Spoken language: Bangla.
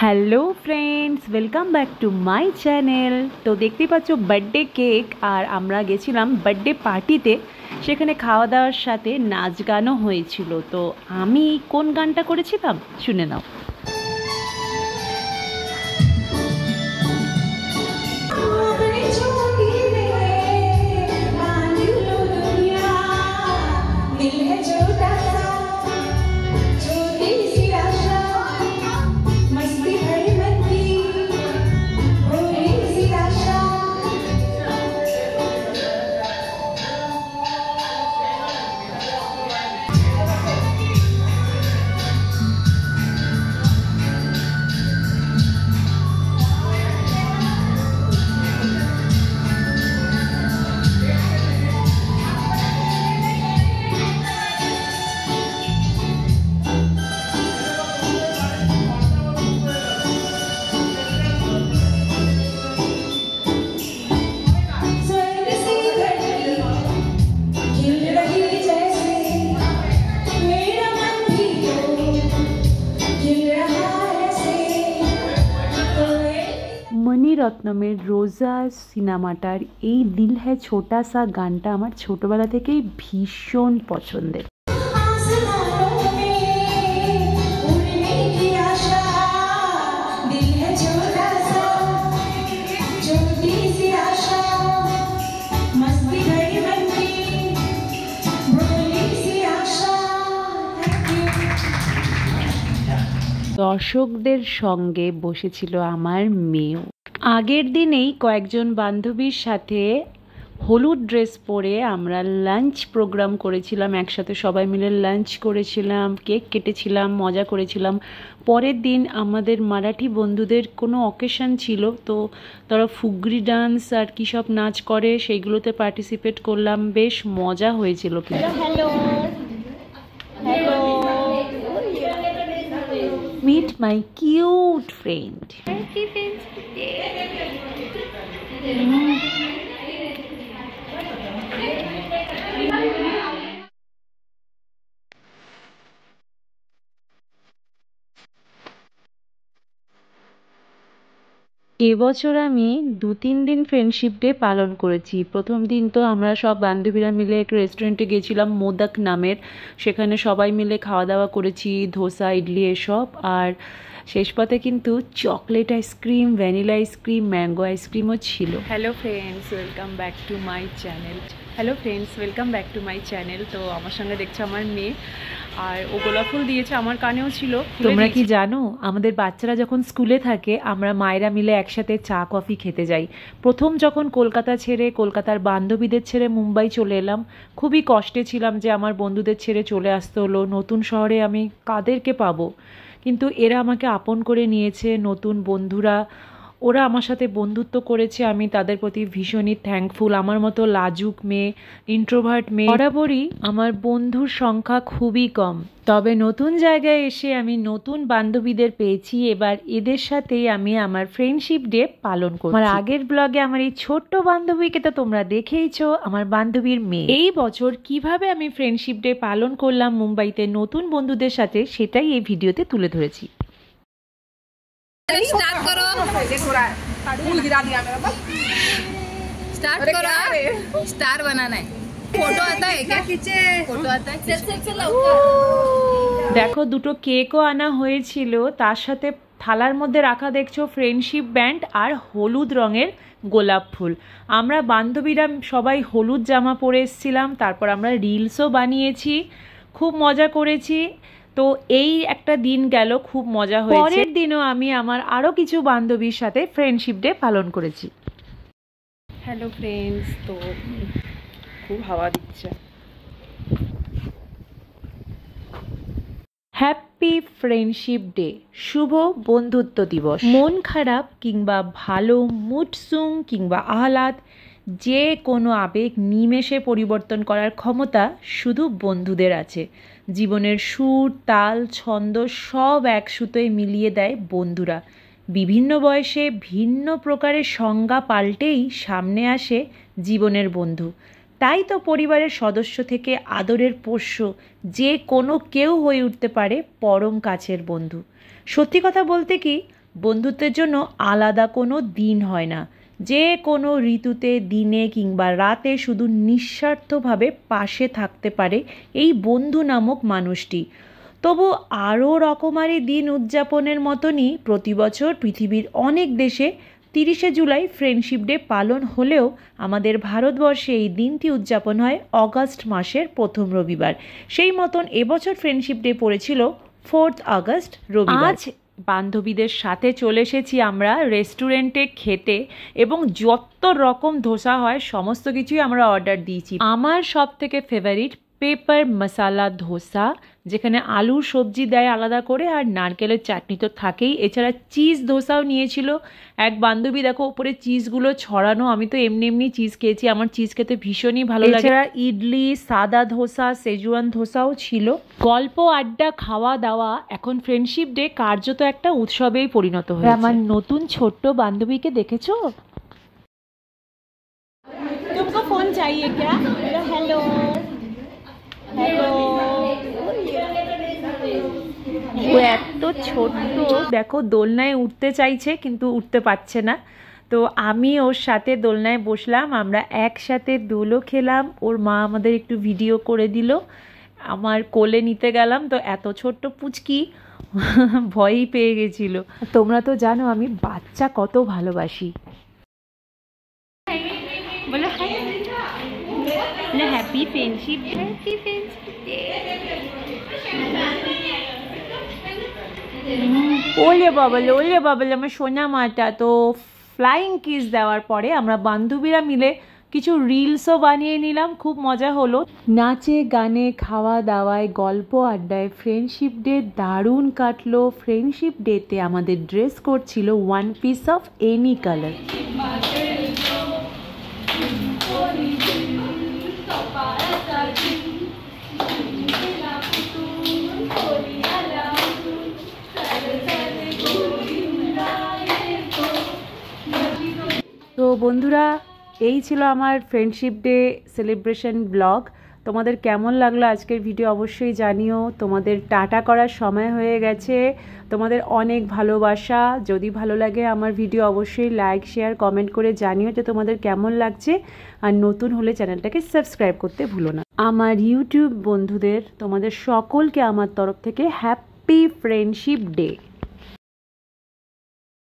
Hello friends, welcome back to my channel. তো দেখতেই পাচ্ছ বার্থডে কেক, আর আমরা গেছিলাম বার্থডে পার্টিতে। সেখানে খাওয়া দাওয়ার সাথে নাচ গানও হয়েছিল। তো আমি কোন গানটা করেছিলাম শুনে নাও। মণিরত্নমের রোজা সিনেমাটার এই দিল হ্যায় ছোটা সা গানটা আমার ছোটবেলা থেকেই ভীষণ পছন্দের। দর্শকদের সঙ্গে বসেছিল আমার মেয়েও। আগের দিনেই কয়েকজন বান্ধবীর সাথে হলুদ ড্রেস পরে আমরা লাঞ্চ প্রোগ্রাম করেছিলাম, একসাথে সবাই মিলে লাঞ্চ করেছিলাম, কেক কেটেছিলাম, মজা করেছিলাম। পরের দিন আমাদের মারাঠি বন্ধুদের কোনো অকেশন ছিল, তো তারা ফুগরি ডান্স আর কী সব নাচ করে সেইগুলোতে পার্টিসিপেট করলাম, বেশ মজা হয়েছিল। Meet my cute friend. এবছর আমি 2-3 দিন ফ্রেন্ডশিপ ডে পালন করেছি। প্রথম দিন তো আমরা সব বান্ধবীরা মিলে একটা রেস্টুরেন্টে গেছিলাম মোদক নামের, সেখানে সবাই মিলে খাওয়া দাওয়া করেছি, ধোসা ইডলি এসব। আর শেষ পাতে কিন্তু chocolate ice cream, vanilla ice cream, mango আইসক্রিমও ছিল। Hello friends, welcome back to my channel. তো আমার সঙ্গে দেখছো আমার মেয়ে, আর ও গোলাপ ফুল দিয়েছে, আমার কানেও ছিল। তোমরা কি জানো, আমাদের বাচ্চারা যখন স্কুলে থাকে আমরা মায়েরা মিলে একসাথে চা কফি খেতে যাই। প্রথম যখন কলকাতা ছেড়ে, কলকাতার বান্ধবীদের ছেড়ে মুম্বাই চলে এলাম, খুবই কষ্টে ছিলাম যে আমার বন্ধুদের ছেড়ে চলে আসতে হলো। নতুন শহরে আমি কাদেরকে পাবো, কিন্তু এরা আমাকে আপন করে নিয়েছে। নতুন বন্ধুরা, ওরা আমার সাথে বন্ধুত্ব করেছে, আমি তাদের প্রতি ভীষণই থ্যাঙ্কফুল। আমার মতো লাজুক মেয়ে, ইন্ট্রোভার্ট মেয়ে বরাবরই আমার বন্ধুর সংখ্যা খুবই কম। তবে নতুন জায়গায় এসে আমি নতুন বান্ধবীদের পেয়েছি, এবার এদের সাথেই আমি আমার ফ্রেন্ডশিপ ডে পালন করছি। আমার আগের ব্লগে আমার এই ছোট্ট বান্ধবীকে তো তোমরা দেখেইছো, আমার বান্ধবীর মেয়ে। এই বছর কিভাবে আমি ফ্রেন্ডশিপ ডে পালন করলাম মুম্বাইতে নতুন বন্ধুদের সাথে, সেটাই এই ভিডিওতে তুলে ধরেছি। स्टार्ट करो, फूल गिरा दिया मेरा बस। स्टार्ट करो, स्टार बनाना है। फोटो आता है क्या? पीछे फोटो आता है। चल দেখো, দুটো কেকও আনা হয়েছিল, তার সাথে থালার মধ্যে রাখা দেখছো ফ্রেন্ডশিপ ব্যান্ড আর হলুদ রঙের গোলাপ ফুল। আমরা বান্ধবীরা সবাই হলুদ জামা পরে এসেছিলাম, তারপর আমরা রিলসও বানিয়েছি, খুব মজা করেছি। তো এই একটা দিন গেল, খুব মজা হয়েছে। পরের দিনও আমি আমার আরও কিছু বান্ধবীর সাথে ফ্রেন্ডশিপ ডে পালন করেছি। হ্যালো ফ্রেন্ডস, তো খুব হাওয়া দিচ্ছে। হ্যাপি ফ্রেন্ডশিপ ডে, শুভ বন্ধুত্ব দিবস। মন খারাপ কিংবা ভালো মুড সুইং কিংবা আহ্লাদ, যে কোনো আবেগ নিমেষে পরিবর্তন করার ক্ষমতা শুধু বন্ধুদের আছে। জীবনের সুর, তাল, ছন্দ সব এক সুতোয় মিলিয়ে দেয় বন্ধুরা। বিভিন্ন বয়সে ভিন্ন প্রকারের সংজ্ঞা পাল্টেই সামনে আসে জীবনের বন্ধু। তাই তো পরিবারের সদস্য থেকে আদরের পোষ্য যে কোনো কেউ হয়ে উঠতে পারে পরম কাছের বন্ধু। সত্যি কথা বলতে কি, বন্ধুত্বের জন্য আলাদা কোনো দিন হয় না, যে কোনো ঋতুতে, দিনে কিংবা রাতে শুধু নিঃস্বার্থভাবে পাশে থাকতে পারে এই বন্ধু নামক মানুষটি। তবু আরও রকমারি দিন উদযাপনের মতনই প্রতি বছর পৃথিবীর অনেক দেশে 30শে জুলাই ফ্রেন্ডশিপ ডে পালন হলেও আমাদের ভারতবর্ষে এই দিনটি উদযাপন হয় অগাস্ট মাসের প্রথম রবিবার। সেই মতন এবছর ফ্রেন্ডশিপ ডে পড়েছিল 4 আগস্ট রবিবার। আজ বান্ধবীদের সাথে চলে এসেছি আমরা রেস্টুরেন্টে খেতে, এবং যত রকম ধোসা হয় সমস্ত কিছুই আমরা অর্ডার দিয়েছি। আমার সব থেকে ফেভারিট পেপার মশালা ধোসা, যেখানে আলুর সবজি দেয় আলাদা করে আর নারকেলের চাটনি তো থাকেই। এছাড়া চিজ ধোসাও নিয়েছিল এক বান্ধবী, দেখো উপরে চিজগুলো ছড়ানো। আমি তো এমনি এমনি চিজ খেয়েছি, আমার চিজ খেতে ভীষণই ভালো লাগে। এছাড়া ইডলি, সাদা ধোসা, সেজুয়ান ধোসাও ছিল। গল্প, আড্ডা, খাওয়া দাওয়া এখন ফ্রেন্ডশিপ ডে কার্যত একটা উৎসবেই পরিণত হয়েছে। আমার নতুন ছোট্ট বান্ধবীকে দেখেছো? तुमको फोन चाहिए क्या? Hello hello. ও এত ছোট্ট, দেখো দোলনায় উঠতে চাইছে কিন্তু উঠতে পারছে না। তো আমি ওর সাথে দোলনায় বসলাম, আমরা একসাথে দোলও খেলাম। ওর মা আমাদের একটু ভিডিও করে দিল, আমার কোলে নিতে গেলাম। তো এত ছোট্ট পুচকি ভয়ই পেয়ে গেছিল। তোমরা তো জানো আমি বাচ্চা কত ভালোবাসি। বলো হাই, বলো happy friendship, happy friendship day. ওলে বাবলে আমার সোনা মাটা। তো ফ্লাইং কিস দেওয়ার পরে আমরা বান্ধবীরা মিলে কিছু রিলসও বানিয়ে নিলাম, খুব মজা হলো। নাচে গানে, খাওয়া দাওয়ায়, গল্প আড্ডায় ফ্রেন্ডশিপ ডে দারুণ কাটলো। ফ্রেন্ডশিপ ডেতে আমাদের ড্রেস কোড ছিল 1 পিস অফ এনি কালার। তো বন্ধুরা, এই ছিল আমার ফ্রেন্ডশিপ ডে সেলিব্রেশন ব্লগ। তোমাদের কেমন লাগলো আজকের ভিডিও অবশ্যই জানিও। তোমাদের টাটা করার সময় হয়ে গেছে। তোমাদের অনেক ভালোবাসা। যদি ভালো লাগে আমার ভিডিও অবশ্যই লাইক, শেয়ার, কমেন্ট করে জানিও যে তোমাদের কেমন লাগছে। আর নতুন হলে চ্যানেলটাকে সাবস্ক্রাইব করতে ভুলো না। আমার ইউটিউব বন্ধুদের, তোমাদের সকলকে আমার তরফ থেকে হ্যাপি ফ্রেন্ডশিপ ডে।